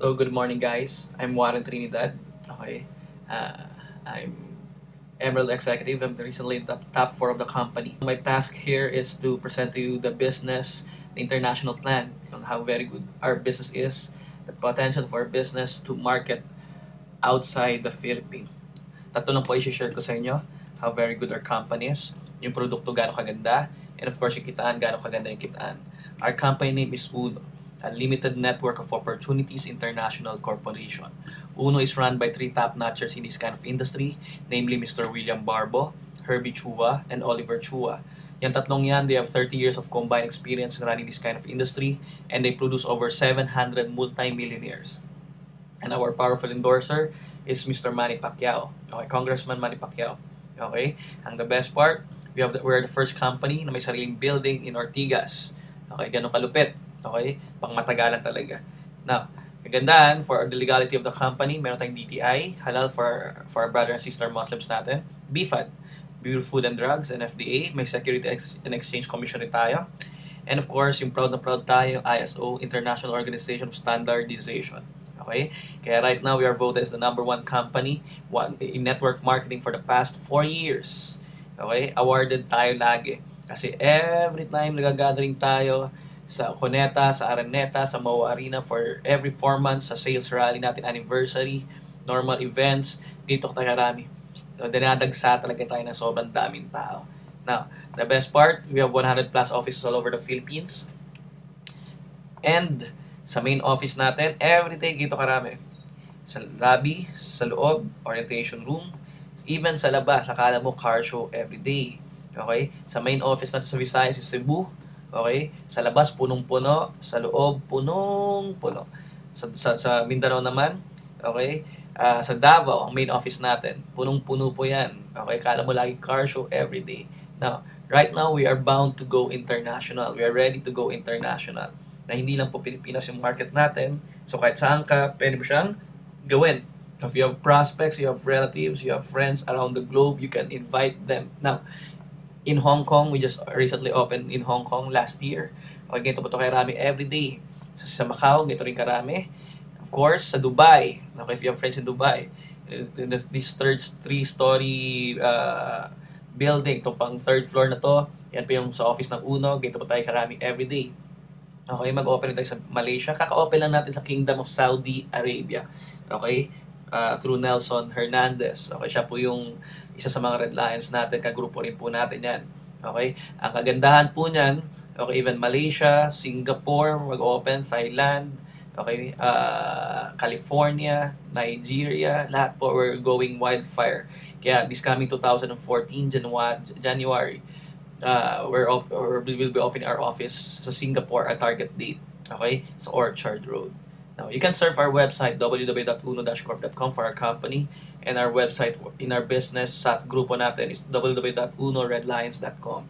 Hello, good morning, guys. I'm Warren Trinidad. Okay. I'm Emerald Executive. I'm recently in the top 4 of the company. My task here is to present to you the business, the international plan on how very good our business is, the potential for our business to market outside the Philippines. Tatlo lang po i-share ko sa inyo how very good our company is, yung produkto gaano kaganda, and of course yung kitaan gaano kaganda yung kitaan. Our company name is UNO, a limited network of opportunities international corporation. UNO is run by 3 top-notchers in this kind of industry, namely Mr. William Barbo, Herbie Chua, and Oliver Chua. Yan tatlong yan, they have 30 years of combined experience in running this kind of industry, and they produce over 700 multi-millionaires. And our powerful endorser is Mr. Manny Pacquiao. Okay, Congressman Manny Pacquiao. Okay? Ang the best part, we're the first company na may sariling building in Ortigas. Okay, ganun kalupit. Okay? Pangmatagalan talaga. Now, kagandahan, for the legality of the company, meron tayong DTI, halal for our brother and sister Muslims natin. BFAD, Bureau of Food and Drugs, and FDA, may Security and Exchange Commission rin tayo. And of course, yung proud na proud tayo, ISO, International Organization of Standardization. Okay? Kaya right now, we are voted as the #1 company in network marketing for the past 4 years. Okay? Awarded tayo lagi. Kasi every time nagagathering tayo sa Cuneta, sa Araneta, sa Maua Arena for every 4 months sa sales rally natin, anniversary, normal events, dito tayo karami. So, dinadagsa talaga tayo ng sobrang daming tao. Now, the best part, we have 100 plus offices all over the Philippines. And sa main office natin, everyday dito karami. Sa lobby, sa loob, orientation room, even sa labas, akala mo car show everyday. Okay? Sa main office natin sa Visayas, sa Cebu, okay? Sa labas, punong-puno. Sa loob, punong-puno. Sa Mindanao naman, okay? Sa Davao, ang main office natin, punong-puno po yan. Okay? Kala mo lagi car show everyday. Now, right now, we are bound to go international. We are ready to go international. Na hindi lang po Pilipinas yung market natin. So kahit saan ka, pwede mo siyang gawin. If you have prospects, you have relatives, you have friends around the globe, you can invite them. Now, in Hong Kong, we just recently opened in Hong Kong last year. Okay, ganito po ito karami every day. Sa Macau, ganito rin karami. Of course, sa Dubai. Okay, if you have friends in Dubai, this 3-story building, ito pang 3rd floor na to, yan po yung sa office ng UNO, ganito po tayo karami every day. Okay, mag-open tayo sa Malaysia. Kaka-open lang natin sa Kingdom of Saudi Arabia. Okay? Through Nelson Hernandez. Okay, siya po yung isa sa mga Red Lions natin. Kagrupo rin po natin yan. Okay? Ang kagandahan po niyan, okay, even Malaysia, Singapore, mag-open, Thailand, okay, California, Nigeria, lahat po we're going wildfire. Kaya this coming 2014, January, we will be opening our office sa Singapore at target date, okay, sa Orchard Road. Now, you can surf our website www.uno-corp.com for our company, and our website in our business sa grupo natin is www.unoredlions.com.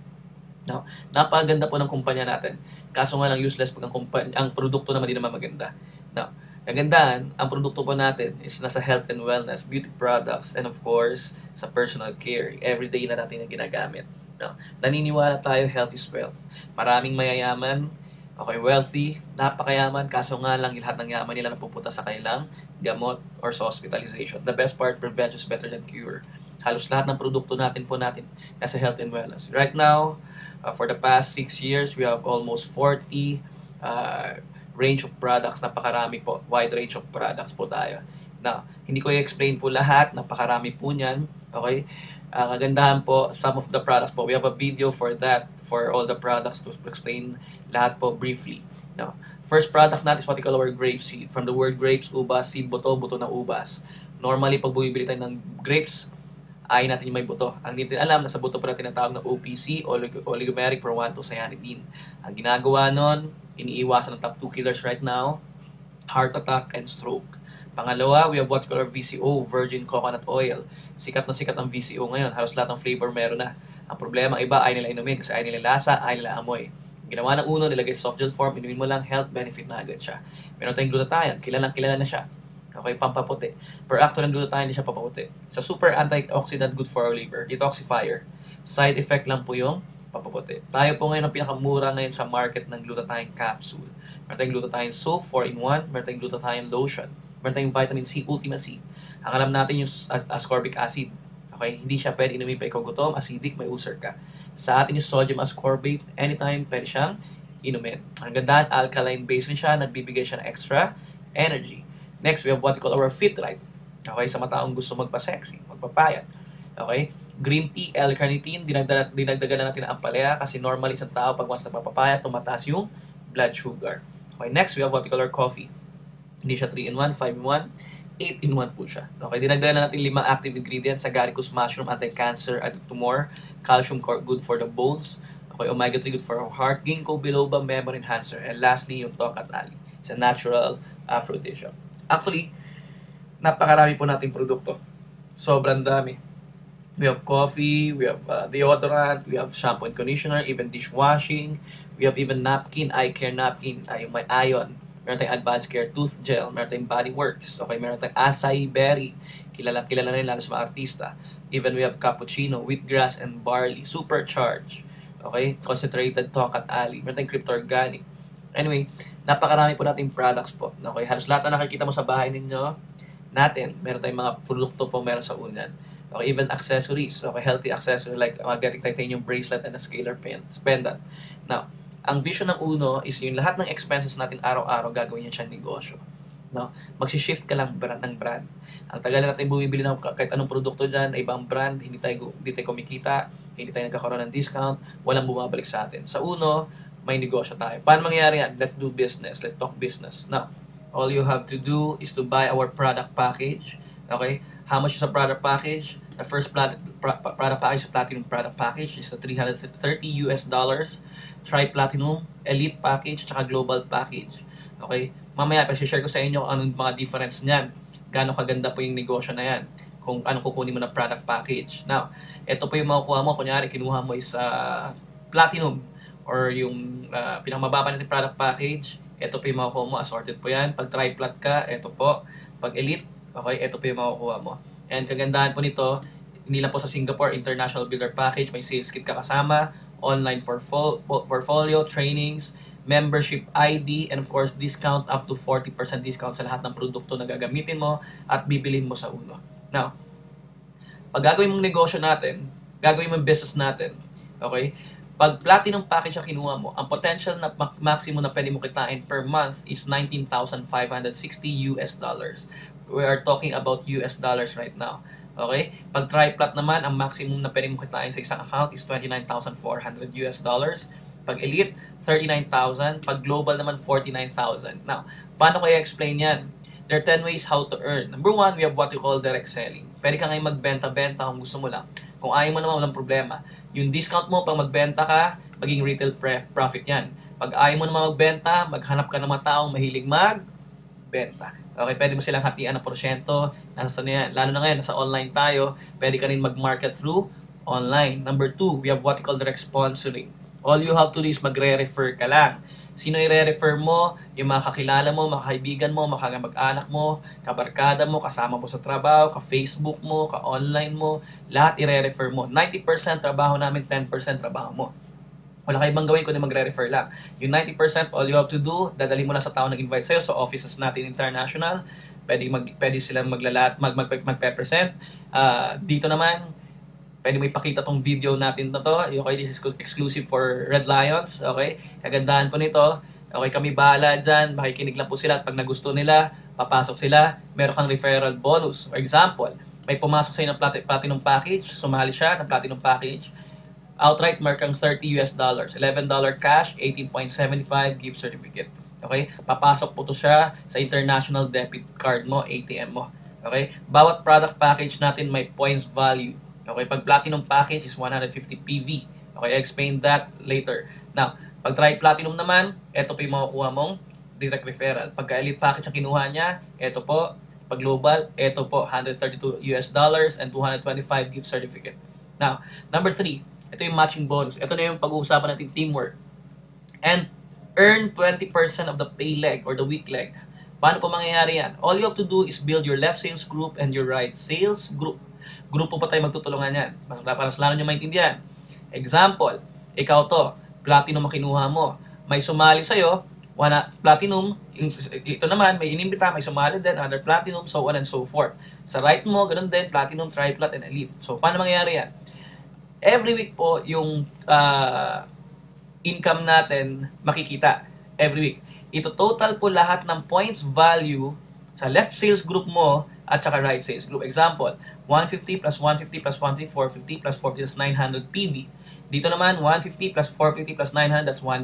Now, napakaganda po ng kumpanya natin. Kaso nga lang useless pag ang produkto naman di naman maganda. Now, kagandahan, ang produkto po natin is nasa health and wellness, beauty products, and of course, sa personal care. Everyday na natin na ginagamit. No. Naniniwala tayo health is wealth. Maraming mayayaman, okay, wealthy, napakayaman, kaso nga lang lahat ng yaman nila napupunta sa kanilang gamot or sa hospitalization. The best part, prevention is better than cure. Halos lahat ng produkto natin nasa health and wellness. Right now, for the past 6 years, we have almost 40 range of products, napakarami po, wide range of products po tayo. Now, hindi ko i-explain po lahat, napakarami po niyan, okay? Kagandahan po, some of the products po, we have a video for that, for all the products to explain lahat po briefly. Now, first product natin is what we call our grape seed. From the word grapes, ubas, seed, buto, buto ng ubas. Normally, pag bumibili tayo ng grapes, ayaw natin yung may buto. Ang hindi natin alam, nasa buto pa natin ang tawag na OPC, oligomeric peroxycyanidine. Ang ginagawa nun, iniiwasan ng top 2 killers right now, heart attack and stroke. Pangalawa, we have what we call our VCO, virgin coconut oil. Sikat na sikat ang VCO ngayon. Halos lahat ng flavor meron na. Ang problema, iba ay nila inumin kasi ay nila lasa, ay nila amoy. Ginawa ng UNO, nilagay sa soft gel form, inumin mo lang, health benefit na agad siya. Meron tayong glutathione, kilala na siya. Okay, pampaputi. Per actor ng glutathione, hindi siya pampaputi. Sa super antioxidant, good for our liver. Detoxifier. Side effect lang po yung pampaputi. Tayo po ngayon ang pinakamura ngayon sa market ng glutathione capsule. meron tayong glutathione soap 4-in-1, meron tayong glutathione lotion, meron tayong vitamin C, Ultima C. Ang alam natin yung ascorbic acid. Okay, hindi siya pwede inumin pa ikaw gutom, acidic, may ulcer ka. Sa atin yung sodium ascorbate, anytime pwede siyang inumin. Ang gandaan, alkaline base rin siya, nagbibigay siya ng extra energy. Next, we have what we call our Fit Right. Okay, sa mataong gusto magpa-sexy, magpapayat. Okay, green tea, L-carnitine, dinagdagan natin ang ampalaya kasi normally isang tao pag once nagpapapayat, tumataas yung blood sugar. Okay, next, we have what we call our coffee. Hindi siya 3-in-1, 5-in-1, 8-in-1 po siya. Okay, dinagdagan natin 5 active ingredients, agaricus mushroom, anti-cancer, anti-tumor, calcium good for the bones, okay, omega-3 good for our heart, ginkgo biloba, memory enhancer, and lastly, yung tongkat ali. It's a natural aphrodisiac. Actually, napakarami po nating produkto. Sobrang dami. We have coffee, we have deodorant, we have shampoo and conditioner, even dishwashing, we have even napkin, eye care napkin, yung may iron. Meron tayong advanced care tooth gel, meron tayong body works, okay, meron tayong acai berry, kilala na rin lalo sa mga artista. Even we have cappuccino, wheatgrass and barley, supercharged, okay, concentrated tongkat ali, meron tayong crypto-organic. Anyway, napakarami po nating products po. Okay, halos lahat na nakikita mo sa bahay ninyo, natin, meron tayong mga produkto po meron sa unan. Okay, even accessories. Okay, healthy accessory like magnetic titanium bracelet and a scalar pendant. Now, ang vision ng Uno is yung lahat ng expenses natin araw-araw gagawin yan siyang negosyo. No? Magsi-shift ka lang brand ng brand. Ang tagal na natin bumibili ng kahit anong produkto dyan, ibang brand, hindi tayo kumikita, hindi tayo nagkakaroon ng discount, walang bumabalik sa atin. Sa Uno, may negosyo tayo. Paano mangyayari yan? Let's do business. Let's talk business. Now, all you have to do is to buy our product package. Okay? How much is a product package? The first product package, platinum product package, is the $330. Tri-platinum, elite package, tsaka global package. Okay? Mamaya, pa-share ko sa inyo anong mga difference niyan. Gaano kaganda po yung negosyo na yan. Kung anong kukunin mo na product package. Now, ito po yung makukuha mo. Kunyari, kinuha mo is platinum or yung pinamababa natin product package. Ito po yung makukuha mo. Assorted po yan. Pag tri-plat ka, ito po. Pag elite, okay, ito po yung makukuha mo. And kagandahan po nito, hindi lang po sa Singapore International Builder Package, may sales kit ka kasama, online portfolio, trainings, membership ID, and of course, discount up to 40% discount sa lahat ng produkto na gagamitin mo at bibilin mo sa Uno. Now, pag gagawin mong negosyo natin, gagawin mong business natin, okay, pag platinum package ang kinuha mo, ang potential na maximum na pwede mo kitain per month is $19,560 US dollars. We are talking about US dollars right now. Okay? Pag tri-plat naman, ang maximum na pwede mo kitain sa isang account is $29,400 US dollars. Pag elite, $39,000. Pag global naman, $49,000. Now, paano kaya explain yan? There are 10 ways how to earn. Number 1, we have what we call direct selling. Pwede ka ngayon magbenta-benta kung gusto mo lang. Kung ayaw mo naman, walang problema. Yung discount mo, pag magbenta ka, maging retail profit yan. Pag ayaw mo naman magbenta, maghanap ka ng mga taong mahilig magbenta. Okay, pwede mo silang hatian ng porsyento. Nasa na yan. Lalo na ngayon, nasa online tayo, pwede ka rin mag-market through online. Number 2, we have what we call direct sponsoring. All you have to do is magre-refer ka lang. Sino i-refer mo? Yung mga kakilala mo, mga kaibigan mo, mga mag-anak mo, kabarkada mo, kasama mo sa trabaho, ka-Facebook mo, ka-online mo, lahat i-refer mo. 90% trabaho namin, 10% trabaho mo. Wala kayo bang gawin kundi magre-refer lang. Yung 90%, all you have to do, dadali mo lang sa tao nag-invite sa'yo sa offices natin international. Pwede silang magpe-present. Dito naman, pwede mo ipakita tong video natin na to. Okay, this is exclusive for Red Lions. Okay, kagandahan po nito. Okay, kami bahala dyan. Makikinig lang po sila at pag nagusto nila, papasok sila. Meron kang referral bonus. For example, may pumasok sa'yo ng platinum package. Sumali siya ng platinum package. Outright, markang $30 US dollars. $11 cash, 18.75 gift certificate. Okay, papasok po to siya sa international debit card mo, ATM mo. Okay, bawat product package natin may points value. Okay, pag platinum package is 150 PV. Okay, I explain that later. Now, pag tri-platinum naman, ito po yung makukuha mong direct referral. Pagka elite package ang kinuha niya, ito po. Pag global, ito po, $132 US dollars and 225 gift certificate. Now, number 3, ito yung matching bonus. Ito na yung pag-uusapan natin teamwork. And earn 20% of the pay leg or the week leg. Paano po mangyayari yan? All you have to do is build your left sales group and your right sales group. Grupo pa tayo magtutulungan yan. Para lalo nyo maintindihan. Example, ikaw to, platinum ang kinuha mo. May sumali sa'yo, Platinum, ito naman, may inimbita, may sumali din, another platinum, so on and so forth. Sa right mo, ganun din, platinum, triplat, and elite. So, paano mangyayari yan? Every week po, yung income natin makikita. Every week. Ito total po lahat ng points value sa left sales group mo at saka right sales group. Example, 150 plus 150 plus 150, 450 plus 450 plus 900 PV. Dito naman, 150 plus 450 plus 900, that's 1.5.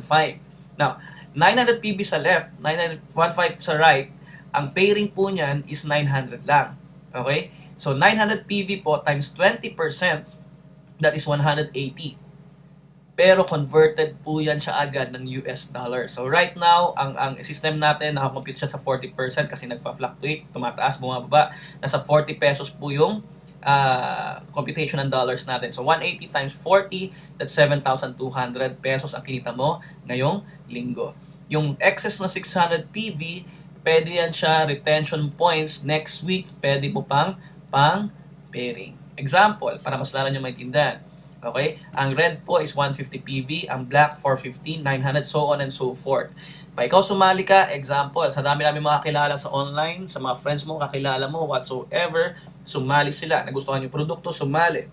Now, 900 PV sa left, 1.5 sa right, ang pairing po niyan is 900 lang. Okay? So, 900 PV po times 20%, that is 180. Pero converted po yan siya agad ng US dollar. So right now, ang system natin, nakakompute siya sa 40% kasi nagpa-fluctuate, tumataas, bumababa. Nasa 40 pesos po yung computation ng dollars natin. So 180 times 40, that's 7,200 pesos ang kinita mo ngayong linggo. Yung excess na 600 PV, pwede yan siya retention points next week, pwede po pang pairing. Example, para mas lalo nyo maintindihan. Okay? Ang red po is 150 PV, ang black 450, 900, so on and so forth. Pa ikaw sumali ka, example, sa dami namin mga kakilala sa online, sa mga friends mo, kakilala mo, whatsoever, sumali sila. Nagustuhan yung produkto, sumali.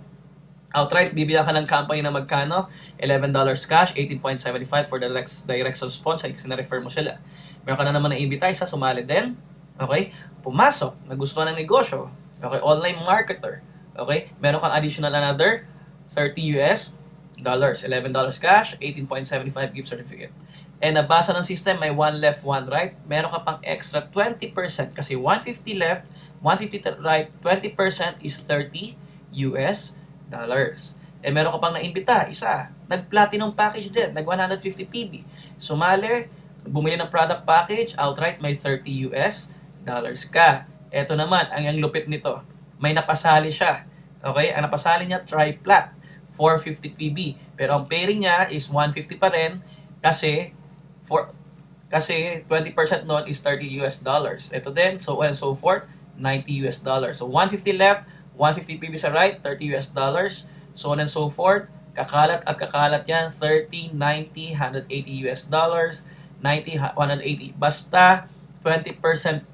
Outright, bibigyan ka ng company na magkano? $11 cash, 18.75 for the direct response, kasi na-refer mo sila. Meron ka na naman na-invite, isa sumali din. Okay? Pumasok, nagustuhan ng negosyo. Okay? Online marketer. Okay? Meron kang additional another $30 US, $11 cash, 18.75 gift certificate. And nabasa ng system, may 1 left, 1 right. Meron ka pang extra 20% kasi 150 left, 150 right, 20% is $30 US. Eh meron ka pang naimbita, isa. Nag-platinum package din, nag-150 PB. Sumali, bumili ng product package, outright may $30 US ka. Ito naman, ang lupit nito, may napasali siya. Okay? Ang napasali niya, triplat. 450 PB. Pero ang pairing niya is 150 pa rin kasi 20% nun is $30 US. Ito din, so on and so forth, $90 US. So 150 left, 150 PB sa right, $30 US. So on and so forth, kakalat at kakalat yan, 30, 90, 180 US, 90, 180. Basta 20%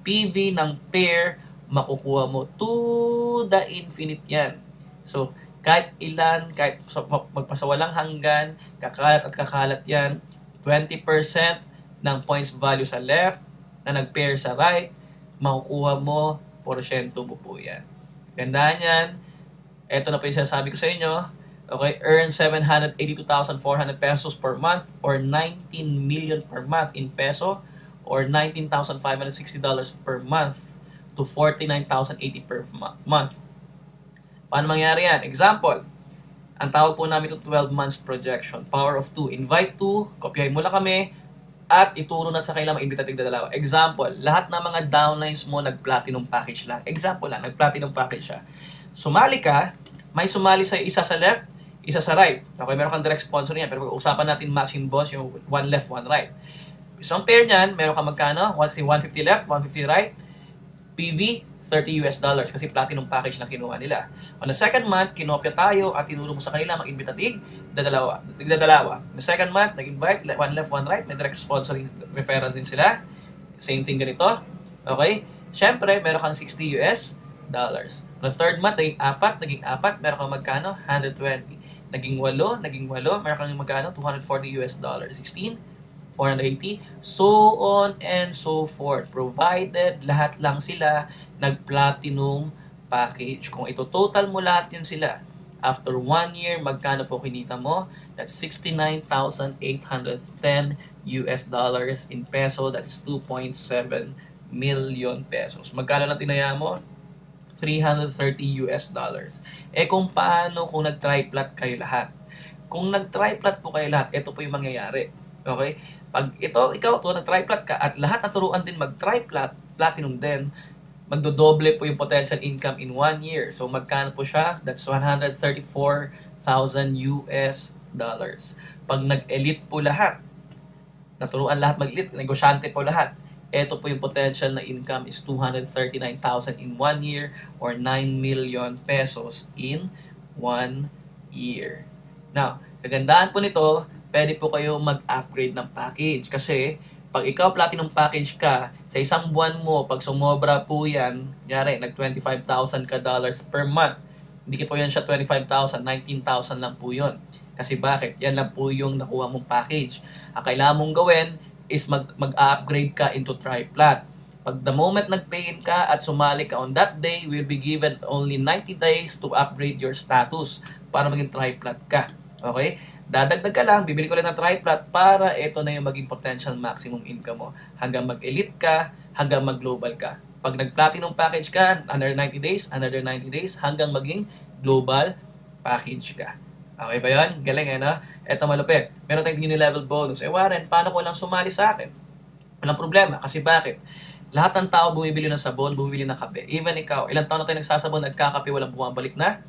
PV ng pair, makukuha mo to the infinite yan. So, kahit ilan, kahit magpasawalang hanggan, kakalat at kakalat yan, 20% ng points value sa left na nag-pair sa right, makukuha mo, porsyento mo po yan. Gandaan yan. Ito na po yung sinasabi ko sa inyo. Okay, earn 782,400 pesos per month or 19 million per month in peso or $19,560 per month to 49,080 per month. Paano mangyari yan? Example, ang tawag po namin ito 12 months projection. Power of 2. Invite 2, kopyahin mo lang kami, at ituro na sa kanila mag-invita tigdadalawa. Example, lahat ng mga downlines mo nag-platinum package lang. Example lang, nag-platinum package siya. Sumali ka, may sumali sa isa sa left, isa sa right. Okay, meron kang direct sponsor niyan, pero pag-usapan natin matching boss, yung one left, one right. Isang pair niyan, meron kang magkano? 150 left, 150 right, PV, $30 US kasi platinum package lang kinuha nila. On the second month, kinopya tayo at tinuro mo sa kanila mag-invita tigdadalawa. The second month, nag-invite, one left, one right, may direct sponsoring referrals din sila. Same thing ganito. Okay? Siyempre, meron kang $60 US. On the third month, naging apat, meron kang magkano? 120. Naging walo, meron kang magkano? $240 US. 16, 480, so on and so forth. Provided lahat lang sila nag-platinum package. Kung ito total mo lahat yan sila, after 1 year, magkano po kinita mo? That's 69,810 US dollars in peso. That is 2.7 million pesos. Magkano lang tinaya mo? 330 US dollars. Eh kung paano kung nag-triplat kayo lahat? Kung nag-triplat po kayo lahat, ito po yung mangyayari. Okay? Pag ikaw nag-triplat ka at lahat naturuan din mag-triplat, platinum din, magdodoble po yung potential income in 1 year. So magkano po siya? That's 134,000 US dollars. Pag nag-elite po lahat, naturuan lahat mag-elite, negosyante po lahat, ito po yung potential na income is 239,000 in 1 year or 9 million pesos in 1 year. Now, kagandahan po nito, pwede po kayo mag-upgrade ng package kasi Pag ikaw platinum package ka, sa isang buwan mo, pag sumobra po yan, nyari, nag 25,000 ka dollars per month, hindi po yan siya 25,000, 19,000 lang po yun. Kasi bakit? Yan lang po yung nakuha mong package. Ang kailangan mong gawin is mag-upgrade ka into triplat. Pag the moment nag-pay-in ka at sumali ka on that day, will be given only 90 days to upgrade your status para maging triplat ka. Okay? Dadagdag ka lang, bibili ko lang ng triplat para ito na yung maging potential maximum income mo. Hanggang mag-elite ka, hanggang mag-global ka. Pag nag-platinum package ka, another 90 days, hanggang maging global package ka. Okay ba yun? Galing no? Ito malupit. Meron tayong new level bonus. Warren, paano ko lang sumali sa akin? Walang problema. Kasi bakit? Lahat ng tao bumibili ng sabon, bumibili ng kape. Even ikaw, ilang taon na tayo nagsasabon, nagkakape, walang bumabalik na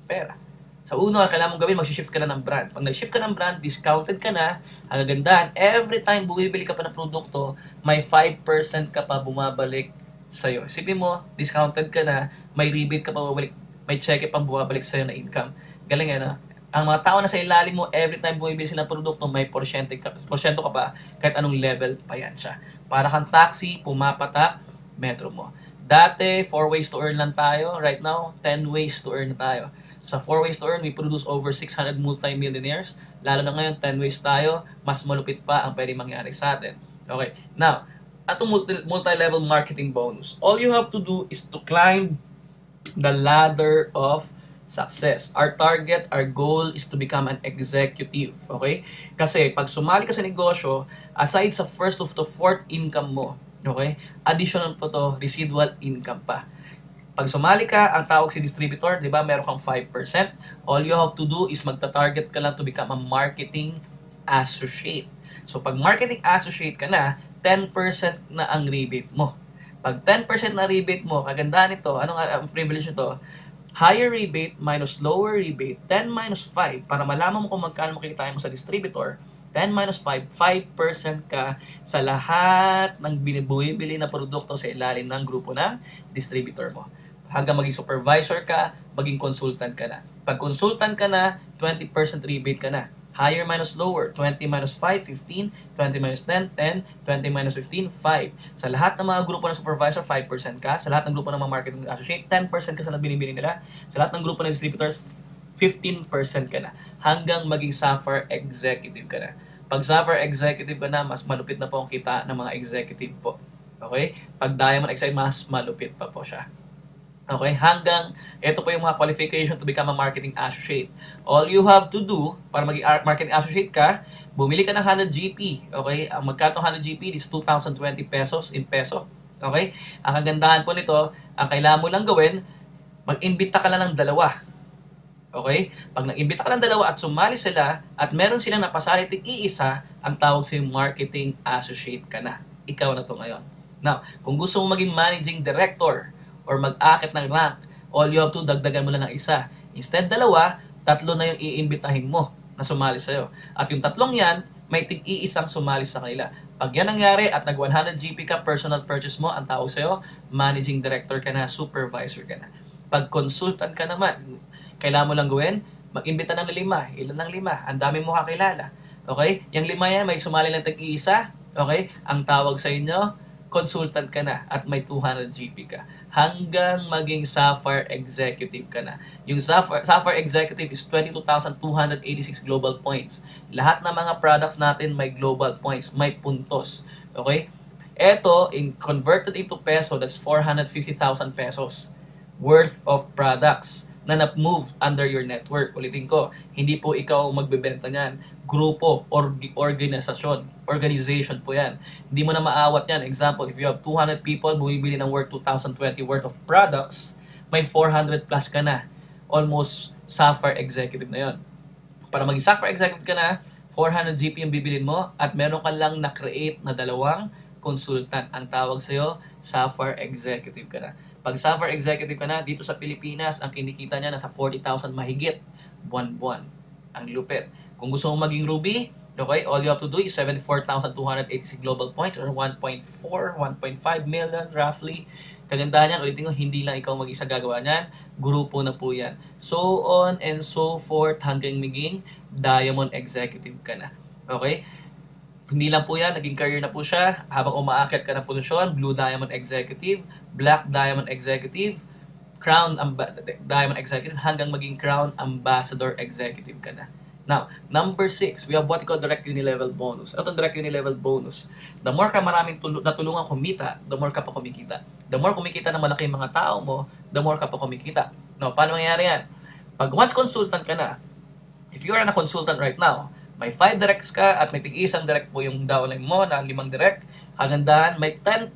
pera. Sa uno, kailangan mong gawin, mag-shift ka na ng brand. Pag nag-shift ka ng brand, discounted ka na, ang gagandahan, every time bumibili ka pa ng produkto, may 5% ka pa bumabalik sa'yo. Isipin mo, discounted ka na, may rebate ka pa bumabalik, may check pang bumabalik sa'yo na income. Galing ang mga tao na sa ilalim mo, every time bumibili sila ng produkto, may porsyento ka pa, kahit anong level pa yan siya. Para kang taxi, pumapatak, metro mo. Dati, 4 ways to earn lang tayo. Right now, 10 ways to earn na tayo. Sa 4 ways to earn, we produce over 600 multi-millionaires. Lalo na ngayon, 10 ways tayo, mas malupit pa ang pwede mangyari sa atin. Okay, now, atong multi-level marketing bonus. All you have to do is to climb the ladder of success. Our target, our goal is to become an executive. Okay? Kasi pag sumali ka sa negosyo, aside sa first to fourth income mo, okay, additional po to, residual income pa. Pag sumali ka, ang tawag si distributor, di ba, meron kang 5%. All you have to do is magta-target ka lang to become a marketing associate. So, pag marketing associate ka na, 10% na ang rebate mo. Pag 10% na rebate mo, kagandahan nito, anong privilege nito? Higher rebate minus lower rebate, 10 minus 5, para malaman mo kung magkano makikita mo sa distributor, 10 minus 5, 5% ka sa lahat ng binibili na produkto sa ilalim ng grupo ng distributor mo. Hanggang maging supervisor ka, maging consultant ka na. Pag consultant ka na, 20% rebate ka na. Higher minus lower, 20 minus 5, 15, 20 minus 10, 10, 20 minus 15, 5. Sa lahat ng mga grupo ng supervisor, 5% ka. Sa lahat ng grupo ng mga marketing associate, 10% ka sa binibili nila. Sa lahat ng grupo ng distributors, 15% ka na. Hanggang maging Sapphire Executive ka na. Pag Sapphire Executive ka na, mas malupit na po ang kita ng mga executive po. Okay? Pag Diamond Executive, mas malupit pa po siya. Okay, hanggang ito po yung mga qualification to become a marketing associate. All you have to do para maging marketing associate ka, bumili ka ng 100 GP. Okay, ang magkano 100 GP is 2,020 pesos in peso. Okay, ang kagandahan po nito, ang kailangan mo lang gawin, mag-imbita ka lang ng dalawa. Okay, pag nag-imbita ka ng dalawa at sumali sila at meron silang napasali tig iisa, ang tawag sa marketing associate ka na. Ikaw na to ngayon. Now, kung gusto mo maging managing director or mag-akit ng rank, all you have to, dagdagan mo lang ng isa. Instead, dalawa, tatlo na yung iimbitahin mo na sumali sa'yo. At yung tatlong yan, may tig-iisang sumali sa kanila. Pag yan nangyari at nag-100 GP ka, personal purchase mo, ang tawag sa'yo, managing director ka na, supervisor ka na. Pag consultant ka naman, kailangan mo lang gawin, mag-imbita ng 5. Ilan ng 5? Ang dami mo kakilala. Okay? Yung 5 yan, may sumali lang tig-iisa. Okay? Ang tawag sa inyo, consultant ka na at may 200 GP ka hanggang maging Sapphire Executive ka na. Yung Sapphire Executive is 22,286 global points. Lahat ng mga products natin may global points, may puntos. Okay? Ito, converted into peso, that's 450,000 pesos worth of products na na-move under your network. Ulitin ko, hindi po ikaw magbebenta niyan. Grupo or organization po yan. Hindi mo na maawat yan. Example, if you have 200 people bumibili ng worth 2020 worth of products, may 400 plus ka na. Almost Sapphire Executive na yon. Para maging Sapphire Executive ka na, 400 GP yung bibilin mo at meron ka lang na-create na 2 consultant. Ang tawag sa'yo, Sapphire Executive ka na. Pag Sapphire Executive ka na, dito sa Pilipinas, ang kinikita niya nasa 40,000 mahigit buwan-buwan. Ang lupit. Kung gusto mong maging Ruby, okay, all you have to do is 74,286 global points or 1.4, 1.5 million roughly. Kagandahan yan, ulitin ko, hindi lang ikaw mag-isa gagawa niyan, grupo na po yan. So on and so forth hanggang maging Diamond Executive ka na. Okay? Hindi lang po yan, naging career na po siya habang umaakyat ka ng posisyon, Blue Diamond Executive, Black Diamond Executive, Diamond Executive, hanggang maging Crown Ambassador Executive ka na. Now, number 6, we have what we call direct unilevel bonus. Ito direct unilevel bonus. The more ka maraming natulungan kumita, the more ka pa kumikita. The more kumikita na malaki yung mga tao mo, the more ka pa kumikita. Now, paano mangyayari yan? Pag once consultant ka na, if you are a consultant right now, may 5 directs ka at may tig-isang direct po yung downline mo na 5 direct, kagandahan, may 10%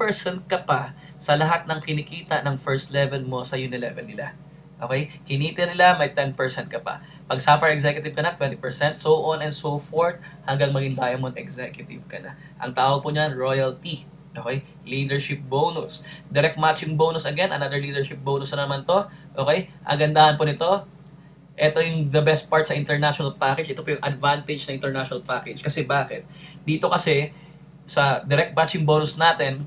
ka pa sa lahat ng kinikita ng first level mo sa unilevel nila. Okay? Kinita nila, may 10% ka pa. Pag Sapphire Executive ka na, 20%, so on and so forth, hanggang maging Diamond Executive ka na. Ang tawag po niyan, royalty. Okay? Leadership bonus. Direct matching bonus again, another leadership bonus na naman to. Okay? Ang gandahan po nito, ito yung the best part sa international package. Ito po yung advantage ng international package. Kasi bakit? Dito kasi, sa direct matching bonus natin,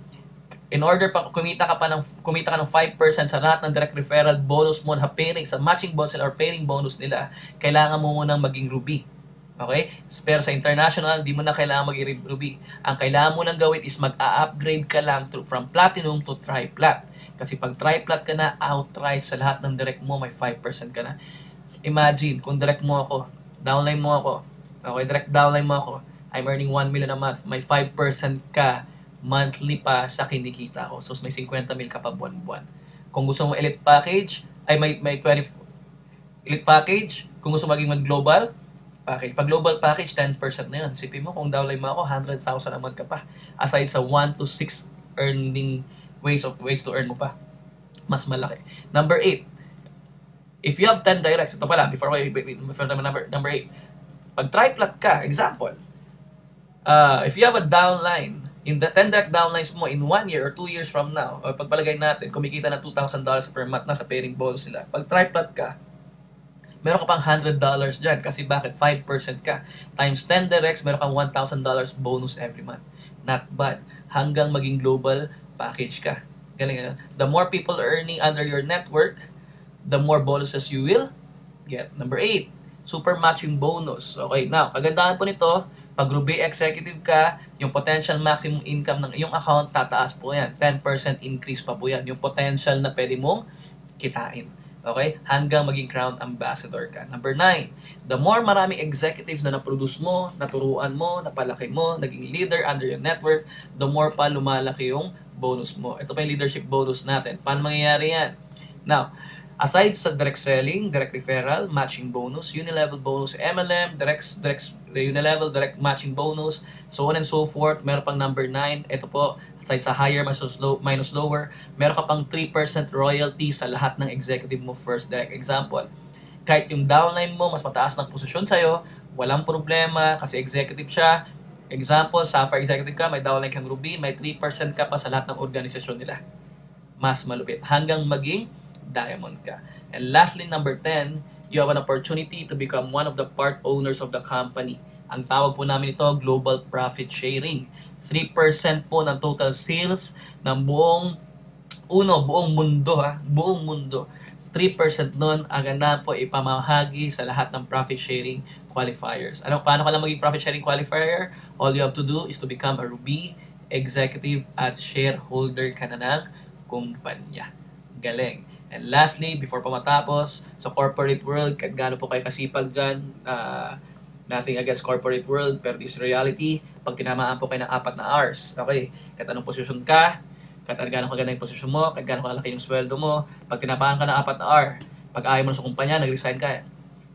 in order pa kumita ka ng 5% sa lahat ng direct referral bonus mo na pairing sa matching bonus or pairing bonus nila, kailangan mo munang maging Ruby. Okay? Pero sa international, di mo na kailangan maging Ruby. Ang kailangan mo nang gawin is mag-a-upgrade ka lang from platinum to tri-plat. Kasi pag tri-plat ka na, outright sa lahat ng direct mo, may 5% ka na. Imagine, kung direct mo ako, downline mo ako, okay, direct downline mo ako, I'm earning 1 million a month, may 5% ka monthly pa sa kinikita ko. So, may 50 mil ka pa buwan-buwan. Kung gusto mo elite package, ay may 20 elite package. Kung gusto maging mag-global package. Pag global package, 10% na yun. Sipin mo, kung downline mo ako, 100,000 a month ka pa. Aside sa 1 to 6 earning ways to earn mo pa. Mas malaki. Number 8. If you have 10 directs, ito pala, before number 8. Pag tri-plat ka, example, if you have a downline, in the 10 direct downlines mo in 1 year or 2 years from now, o pagpalagay natin, kumikita na $2,000 per month na sa pairing bonus nila. Pag tri-plat ka, meron ka pang $100 dyan. Kasi bakit? 5% ka. Times 10 directs, meron kang $1,000 bonus every month. Not bad. Hanggang maging global package ka. Galing. The more people earning under your network, the more bonuses you will get. Number 8, super matching bonus. Okay, now, kagandahan po nito, pag Ruby Executive ka, yung potential maximum income ng iyong account, tataas po yan. 10% increase pa po yan. Yung potential na pwede mong kitain. Okay? Hanggang maging Crown Ambassador ka. Number 9, the more maraming executives na na-produce mo, naturuan mo, napalaki mo, naging leader under your network, the more pa lumalaki yung bonus mo. Ito pa yung leadership bonus natin. Paano mangyayari yan? Now, aside sa direct selling, direct referral, matching bonus, unilevel bonus, MLM, unilevel, direct matching bonus, so on and so forth, meron pang number 9. Ito po, aside sa higher minus lower, meron ka pang 3% royalty sa lahat ng executive mo first direct. Example, kahit yung downline mo, mas mataas ng posisyon sa'yo, walang problema kasi executive siya. Example, Sapphire Executive ka, may downline kang Ruby, may 3% ka pa sa lahat ng organisasyon nila. Mas malupit. Hanggang maging Diamond ka. And lastly, number 10, you have an opportunity to become one of the part owners of the company. Ang tawag po namin ito, Global Profit Sharing. 3% po ng total sales ng buong mundo, buong mundo. 3% nun, ang ganda po ipamahagi sa lahat ng profit sharing qualifiers. Paano ka lang maging profit sharing qualifier? All you have to do is to become a Ruby executive at shareholder ka na ng kumpanya. Galing. And lastly, before pa matapos, sa corporate world, kahit gaano po kayo kasipag dyan, nothing against corporate world, pero this reality, pag tinamaan po kayo ng 4 na hours, okay, kahit anong posisyon ka, kahit gaano kaganda yung posisyon mo, kahit gaano kalaki yung sweldo mo, pag tinamaan ka ng 4 na hour, pag ayaw mo na sa kumpanya, nag-resign ka.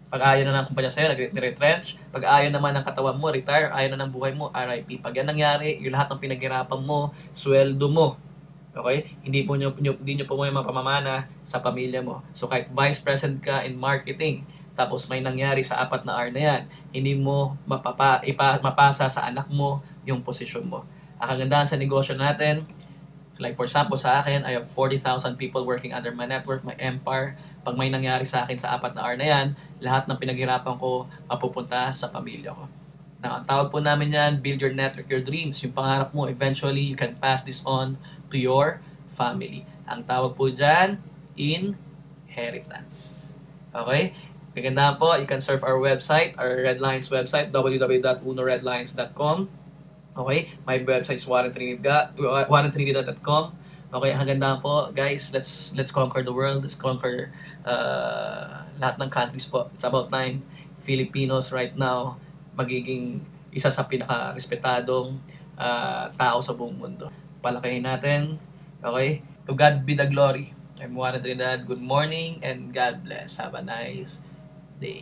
Pag ayaw na ng kumpanya sa'yo, nag-retrench. Pag ayaw naman ng katawan mo, retire. Ayaw na ng buhay mo, RIP. Pag yan nangyari, yung lahat ng pinaghirapan mo, sweldo mo, okay? Hindi nyo po mo yung mapamamana sa pamilya mo. So kahit vice president ka in marketing, tapos may nangyari sa 4 na hour na yan, hindi mo mapasa sa anak mo yung posisyon mo. Ang kagandahan sa negosyo natin, like for example sa akin, I have 40,000 people working under my network, my empire. Pag may nangyari sa akin sa 4 na hour na yan, lahat ng pinaghirapan ko mapupunta sa pamilya ko. Now, ang tawag po namin yan, build your network, your dreams. Yung pangarap mo, eventually, you can pass this on to your family. Ang tawag po dyan, inheritance. Okay? Kagandahan po, you can surf our website, our Redlines website, www.unoredlines.com. Okay? My website is warrentrinidad.com. Okay, hanggang na po, guys. Let's conquer the world. Let's conquer lahat ng countries po. It's about time Filipinos right now magiging isa sa pinaka-respetadong tao sa buong mundo. Palakayin natin. Okay? To God be the glory. I'm Warren Trinidad. Good morning and God bless. Have a nice day.